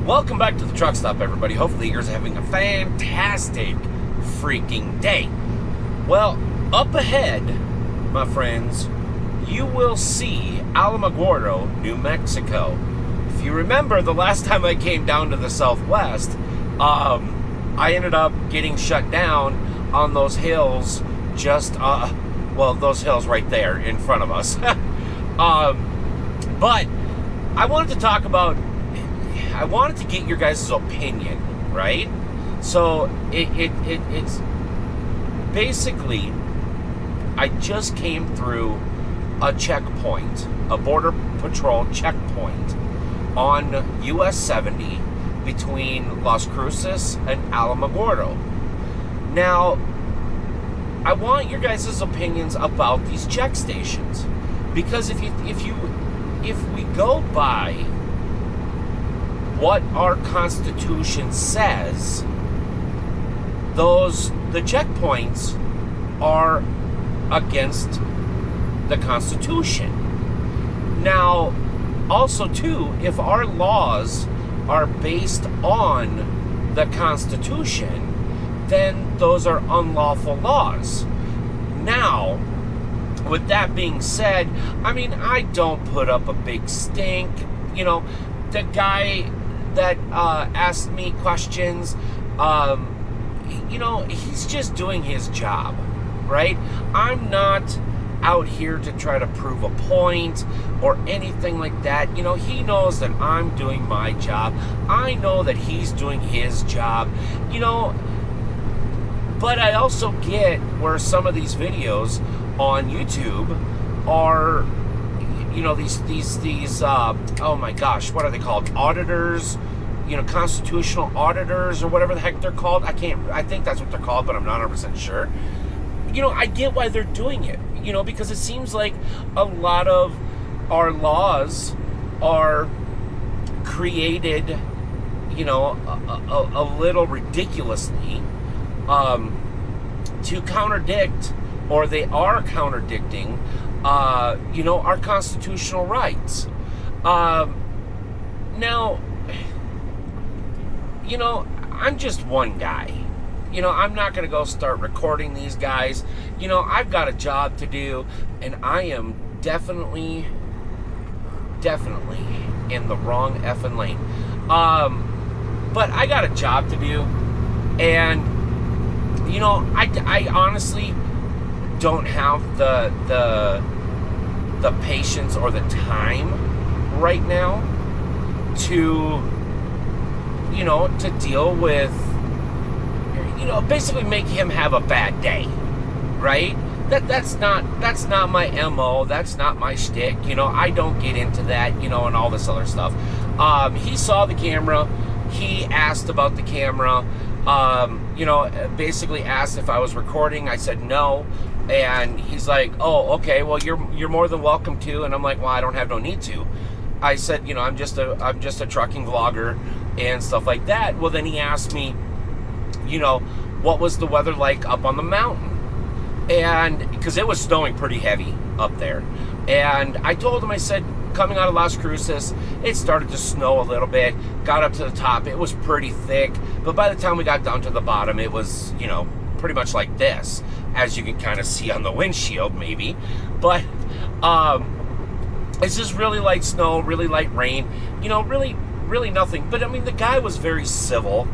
Welcome back to the Truckstop, everybody. Hopefully you're having a fantastic freaking day. Well, up ahead, my friends, you will see Alamogordo, New Mexico. If you remember, the last time I came down to the Southwest, I ended up getting shut down on those hills those hills right there in front of us. But I wanted to get your guys' opinion, right? So it's basically, I just came through a checkpoint, a border patrol checkpoint on US 70 between Las Cruces and Alamogordo. Now, I want your guys' opinions about these check stations, because if we go by what our Constitution says, the checkpoints are against the Constitution. Now, also too, if our laws are based on the Constitution, then those are unlawful laws. Now, with that being said, I mean, I don't put up a big stink. You know, the guy that asked me questions, he's just doing his job, right? I'm not out here to try to prove a point or anything like that. You know, he knows that I'm doing my job. I know that he's doing his job, but I also get where some of these videos on YouTube are, these oh my gosh, what are they called? Auditors, constitutional auditors or whatever the heck they're called. I think that's what they're called, but I'm not 100% sure. I get why they're doing it, because it seems like a lot of our laws are created, a little ridiculously, to contradict, or they are contradicting, our constitutional rights. Now, I'm just one guy. I'm not going to go start recording these guys. I've got a job to do, and I am definitely in the wrong effing lane. But I got a job to do, and, I honestly don't have the patience or the time right now to deal with, basically make him have a bad day, right? That's not my MO. That's not my shtick. I don't get into that, and all this other stuff. He saw the camera. He asked about the camera. Basically asked if I was recording. I said no. And he's like, oh, okay, well, you're more than welcome to. And I'm like, well, I don't have no need to. I said, I'm just a trucking vlogger and stuff like that. Well, then he asked me, what was the weather like up on the mountain? And because it was snowing pretty heavy up there. And I told him, I said, coming out of Las Cruces, it started to snow a little bit, got up to the top, it was pretty thick, but by the time we got down to the bottom, it was, pretty much like this, as you can kind of see on the windshield, maybe. But it's just really light snow, really light rain, really nothing. But I mean, the guy was very civil.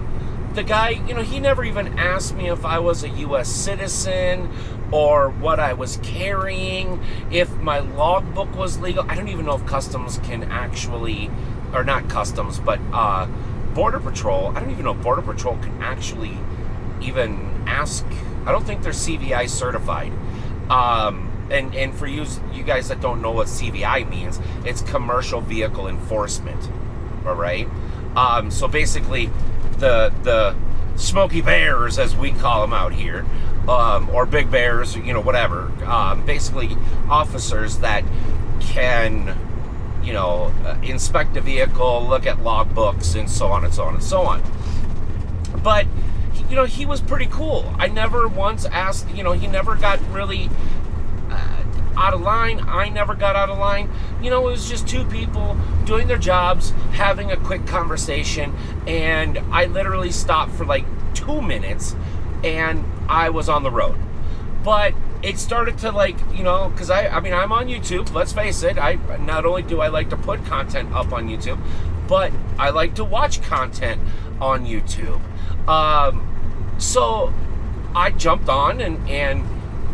The guy, he never even asked me if I was a U.S. citizen or what I was carrying, if my logbook was legal. I don't even know if customs can actually, or not customs, but Border Patrol. I don't even know if Border Patrol can actually even ask. I don't think they're CVI certified. And for you guys that don't know what CVI means, it's Commercial Vehicle Enforcement, all right? So basically, the Smoky Bears, as we call them out here, or Big Bears, whatever. Basically, officers that can, inspect a vehicle, look at logbooks, and so on and so on and so on. But, he was pretty cool. I never once asked, he never got really out of line. I never got out of line. You know, it was just two people doing their jobs, having a quick conversation, and I literally stopped for like 2 minutes, and I was on the road. But it started to, like, you know, because I mean, I'm on YouTube, let's face it. I not only do I like to put content up on YouTube, but I like to watch content on YouTube. So I jumped on and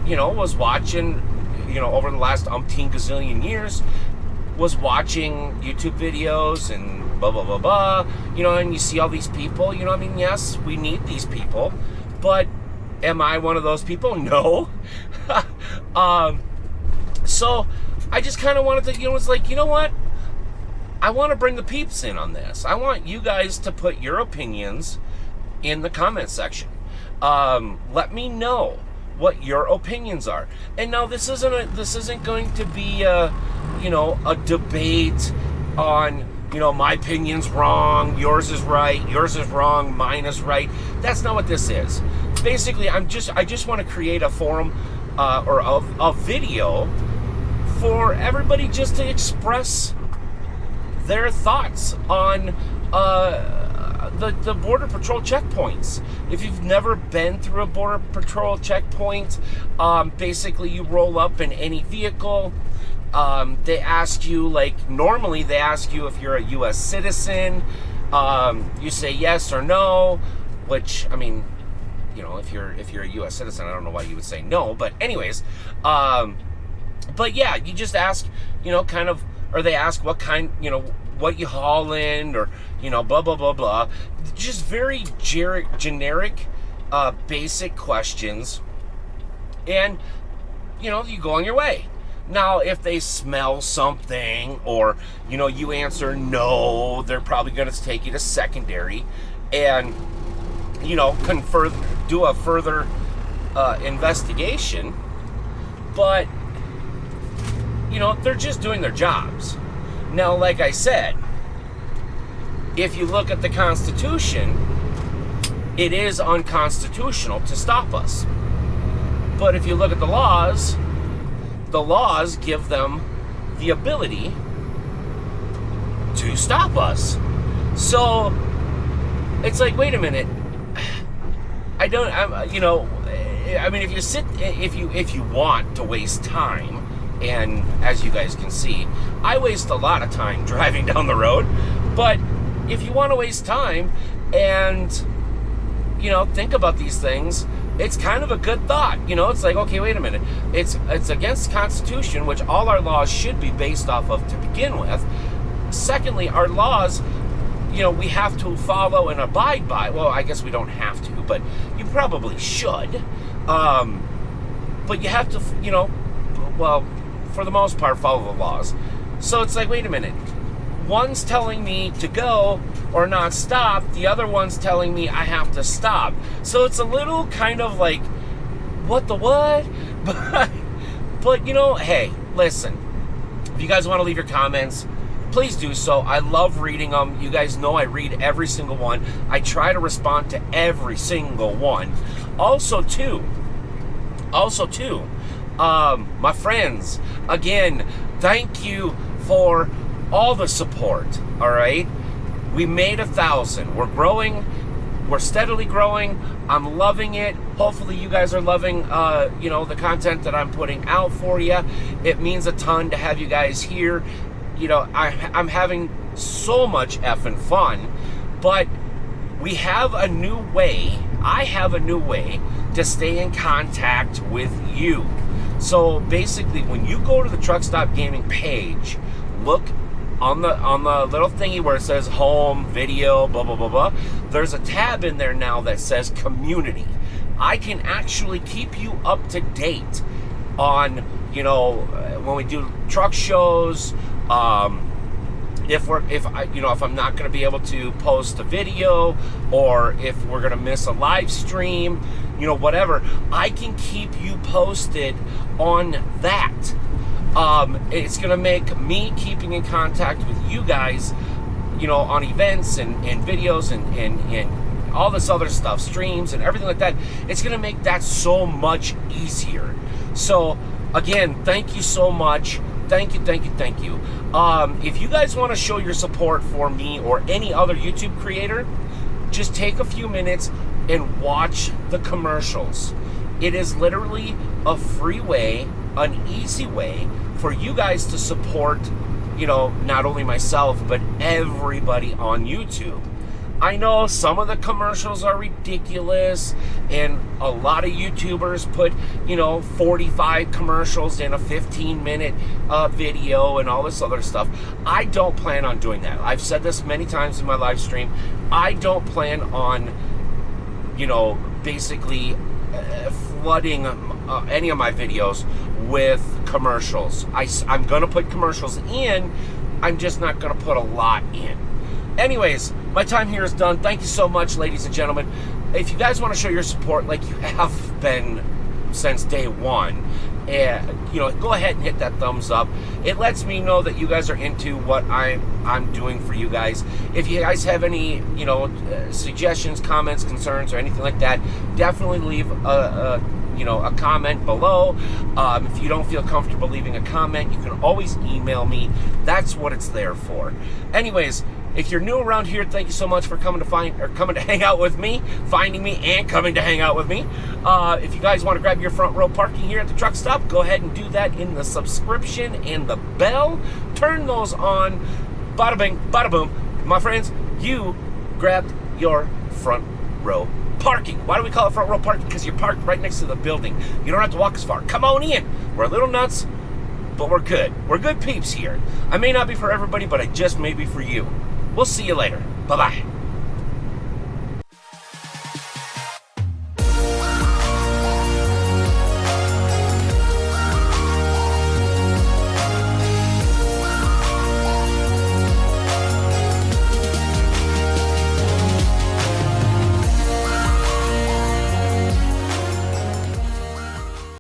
you know, was watching, you know, over the last umpteen gazillion years, was watching YouTube videos and blah, blah, blah, blah, you know, and you see all these people, you know, I mean, yes, we need these people, but am I one of those people? No. So I just kind of wanted to, you know, it's like, you know what? I want to bring the peeps in on this. I want you guys to put your opinions in the comment section. Let me know what your opinions are. And now this isn't going to be you know, a debate on, you know, my opinion's wrong, yours is right, yours is wrong, mine is right. That's not what this is. Basically, I just want to create a forum or a video for everybody just to express their thoughts on the Border Patrol checkpoints. If you've never been through a Border Patrol checkpoint, basically you roll up in any vehicle. They ask you, like, normally they ask you if you're a U.S. citizen. You say yes or no, which, I mean, you know, if you're a U.S. citizen, I don't know why you would say no, but anyways, but yeah, you just ask, you know, kind of, or they ask what kind, you know, what you haul in, or, you know, blah, blah, blah, blah. Just very generic, basic questions. And, you know, you go on your way. Now, if they smell something, or, you know, you answer no, they're probably going to take you to secondary and, you know, do a further investigation. But, you know, they're just doing their jobs. Now, like I said, if you look at the Constitution, it is unconstitutional to stop us. But if you look at the laws give them the ability to stop us. So it's like, wait a minute. You know, I mean, if you want to waste time, and as you guys can see, I waste a lot of time driving down the road, but if you want to waste time and, you know, think about these things, it's kind of a good thought. You know, it's like, okay, wait a minute. It's against the Constitution, which all our laws should be based off of to begin with. Secondly, our laws, you know, we have to follow and abide by. Well, I guess we don't have to, but you probably should. But you have to, you know, well, for the most part, follow the laws. So it's like, wait a minute. One's telling me to go or not stop. The other one's telling me I have to stop. So it's a little kind of like, what the what? But you know, hey, listen. If you guys want to leave your comments, please do so. I love reading them. You guys know I read every single one. I try to respond to every single one. Also, too, my friends, again, thank you for all the support, all right? We made 1,000. We're growing. We're steadily growing. I'm loving it. Hopefully you guys are loving, you know, the content that I'm putting out for you. It means a ton to have you guys here. You know, I'm having so much effing fun, but we have a new way. I have a new way to stay in contact with you. So basically, when you go to the Truckstop Gaming page, look on the little thingy where it says home, video, blah, blah, blah, blah. There's a tab in there now that says community. I can actually keep you up to date on, you know, when we do truck shows, if I'm not going to be able to post a video, or if we're going to miss a live stream, you know, whatever, I can keep you posted on that. It's going to make me keeping in contact with you guys, you know, on events and videos and all this other stuff, streams and everything like that. It's going to make that so much easier. So Again, thank you so much. Thank you. If you guys want to show your support for me or any other YouTube creator, just take a few minutes and watch the commercials. It is literally a free way, an easy way for you guys to support, not only myself, but everybody on YouTube. I know some of the commercials are ridiculous, and a lot of YouTubers put, 45 commercials in a 15-minute video and all this other stuff. I don't plan on doing that. I've said this many times in my live stream. I don't plan on, basically flooding any of my videos with commercials. I'm going to put commercials in. I'm just not going to put a lot in. Anyways, my time here is done. Thank you so much, ladies and gentlemen. If you guys want to show your support like you have been since day one, go ahead and hit that thumbs up. It lets me know that you guys are into what I'm doing for you guys. If you guys have any, suggestions, comments, concerns, or anything like that, definitely leave a comment below. If you don't feel comfortable leaving a comment, you can always email me. That's what it's there for. Anyways, if you're new around here, thank you so much for coming to hang out with me, finding me, and coming to hang out with me. If you guys want to grab your front row parking here at the truck stop, go ahead and do that in the subscription and the bell. Turn those on. Bada bing, bada boom. My friends, you grabbed your front row parking. Why do we call it front row parking? Because you're parked right next to the building. You don't have to walk as far. Come on in. We're a little nuts, but we're good. We're good peeps here. I may not be for everybody, but I just may be for you. We'll see you later. Bye-bye.